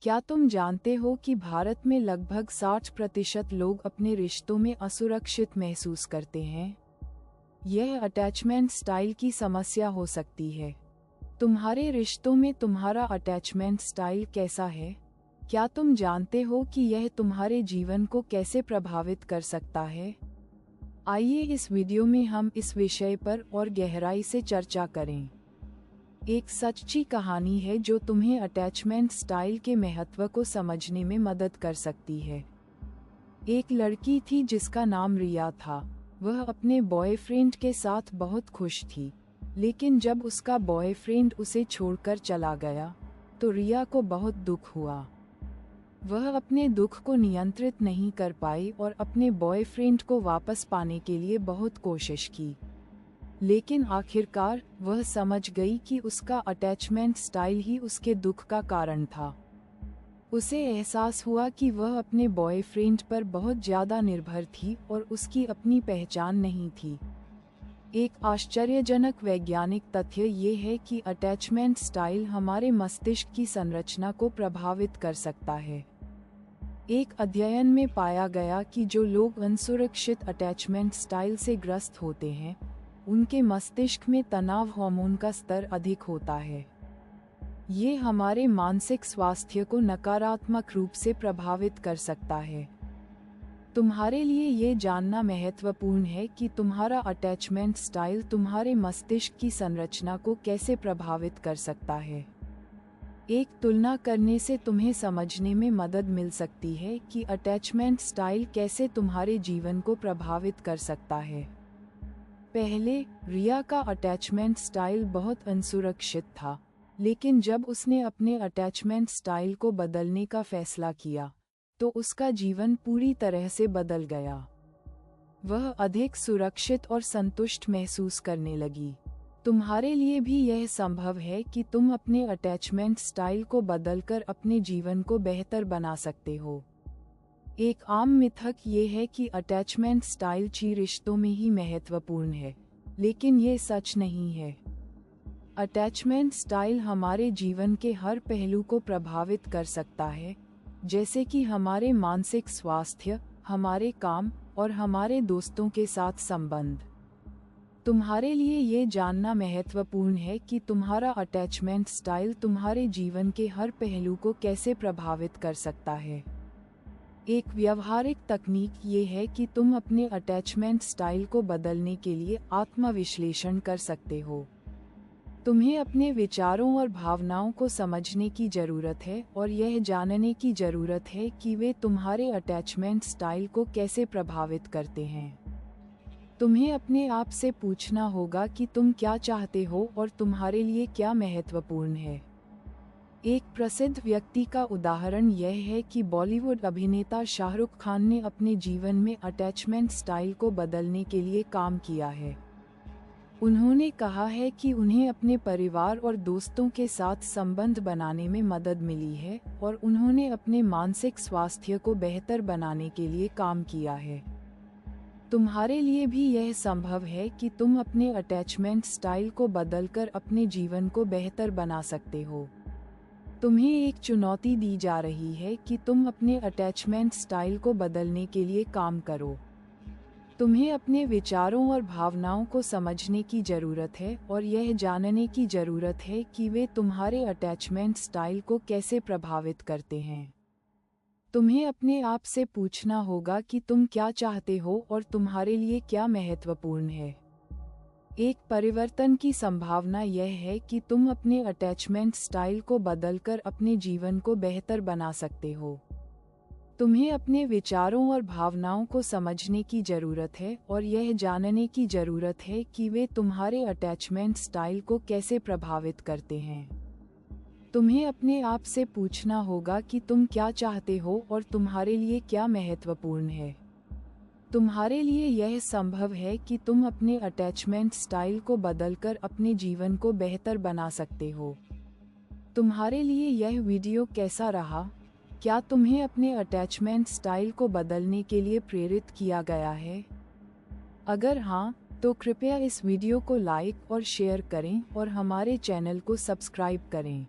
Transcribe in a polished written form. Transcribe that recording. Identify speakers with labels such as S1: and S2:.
S1: क्या तुम जानते हो कि भारत में लगभग 60% लोग अपने रिश्तों में असुरक्षित महसूस करते हैं? यह अटैचमेंट स्टाइल की समस्या हो सकती है। तुम्हारे रिश्तों में तुम्हारा अटैचमेंट स्टाइल कैसा है? क्या तुम जानते हो कि यह तुम्हारे जीवन को कैसे प्रभावित कर सकता है? आइए इस वीडियो में हम इस विषय पर और गहराई से चर्चा करें। एक सच्ची कहानी है जो तुम्हें अटैचमेंट स्टाइल के महत्व को समझने में मदद कर सकती है। एक लड़की थी जिसका नाम रिया था। वह अपने बॉयफ्रेंड के साथ बहुत खुश थी, लेकिन जब उसका बॉयफ्रेंड उसे छोड़कर चला गया तो रिया को बहुत दुख हुआ। वह अपने दुख को नियंत्रित नहीं कर पाई और अपने बॉयफ्रेंड को वापस पाने के लिए बहुत कोशिश की, लेकिन आखिरकार वह समझ गई कि उसका अटैचमेंट स्टाइल ही उसके दुख का कारण था। उसे एहसास हुआ कि वह अपने बॉयफ्रेंड पर बहुत ज़्यादा निर्भर थी और उसकी अपनी पहचान नहीं थी। एक आश्चर्यजनक वैज्ञानिक तथ्य ये है कि अटैचमेंट स्टाइल हमारे मस्तिष्क की संरचना को प्रभावित कर सकता है। एक अध्ययन में पाया गया कि जो लोग असुरक्षित अटैचमेंट स्टाइल से ग्रस्त होते हैं, उनके मस्तिष्क में तनाव हार्मोन का स्तर अधिक होता है। ये हमारे मानसिक स्वास्थ्य को नकारात्मक रूप से प्रभावित कर सकता है। तुम्हारे लिए ये जानना महत्वपूर्ण है कि तुम्हारा अटैचमेंट स्टाइल तुम्हारे मस्तिष्क की संरचना को कैसे प्रभावित कर सकता है। एक तुलना करने से तुम्हें समझने में मदद मिल सकती है कि अटैचमेंट स्टाइल कैसे तुम्हारे जीवन को प्रभावित कर सकता है। पहले, रिया का अटैचमेंट स्टाइल बहुत असुरक्षित था, लेकिन जब उसने अपने अटैचमेंट स्टाइल को बदलने का फैसला किया, तो उसका जीवन पूरी तरह से बदल गया। वह अधिक सुरक्षित और संतुष्ट महसूस करने लगी। तुम्हारे लिए भी यह संभव है कि तुम अपने अटैचमेंट स्टाइल को बदलकर अपने जीवन को बेहतर बना सकते हो। एक आम मिथक ये है कि अटैचमेंट स्टाइल रिश्तों में ही महत्वपूर्ण है, लेकिन ये सच नहीं है। अटैचमेंट स्टाइल हमारे जीवन के हर पहलू को प्रभावित कर सकता है, जैसे कि हमारे मानसिक स्वास्थ्य, हमारे काम और हमारे दोस्तों के साथ संबंध। तुम्हारे लिए ये जानना महत्वपूर्ण है कि तुम्हारा अटैचमेंट स्टाइल तुम्हारे जीवन के हर पहलू को कैसे प्रभावित कर सकता है। एक व्यावहारिक तकनीक ये है कि तुम अपने अटैचमेंट स्टाइल को बदलने के लिए आत्मविश्लेषण कर सकते हो। तुम्हें अपने विचारों और भावनाओं को समझने की ज़रूरत है और यह जानने की ज़रूरत है कि वे तुम्हारे अटैचमेंट स्टाइल को कैसे प्रभावित करते हैं। तुम्हें अपने आप से पूछना होगा कि तुम क्या चाहते हो और तुम्हारे लिए क्या महत्वपूर्ण है। एक प्रसिद्ध व्यक्ति का उदाहरण यह है कि बॉलीवुड अभिनेता शाहरुख खान ने अपने जीवन में अटैचमेंट स्टाइल को बदलने के लिए काम किया है। उन्होंने कहा है कि उन्हें अपने परिवार और दोस्तों के साथ संबंध बनाने में मदद मिली है और उन्होंने अपने मानसिक स्वास्थ्य को बेहतर बनाने के लिए काम किया है। तुम्हारे लिए भी यह संभव है कि तुम अपने अटैचमेंट स्टाइल को बदलकर अपने जीवन को बेहतर बना सकते हो। तुम्हें एक चुनौती दी जा रही है कि तुम अपने अटैचमेंट स्टाइल को बदलने के लिए काम करो। तुम्हें अपने विचारों और भावनाओं को समझने की ज़रूरत है और यह जानने की ज़रूरत है कि वे तुम्हारे अटैचमेंट स्टाइल को कैसे प्रभावित करते हैं। तुम्हें अपने आप से पूछना होगा कि तुम क्या चाहते हो और तुम्हारे लिए क्या महत्वपूर्ण है। एक परिवर्तन की संभावना यह है कि तुम अपने अटैचमेंट स्टाइल को बदलकर अपने जीवन को बेहतर बना सकते हो। तुम्हें अपने विचारों और भावनाओं को समझने की ज़रूरत है और यह जानने की ज़रूरत है कि वे तुम्हारे अटैचमेंट स्टाइल को कैसे प्रभावित करते हैं। तुम्हें अपने आप से पूछना होगा कि तुम क्या चाहते हो और तुम्हारे लिए क्या महत्वपूर्ण है। तुम्हारे लिए यह संभव है कि तुम अपने अटैचमेंट स्टाइल को बदलकर अपने जीवन को बेहतर बना सकते हो। तुम्हारे लिए यह वीडियो कैसा रहा? क्या तुम्हें अपने अटैचमेंट स्टाइल को बदलने के लिए प्रेरित किया गया है? अगर हाँ, तो कृपया इस वीडियो को लाइक और शेयर करें और हमारे चैनल को सब्सक्राइब करें।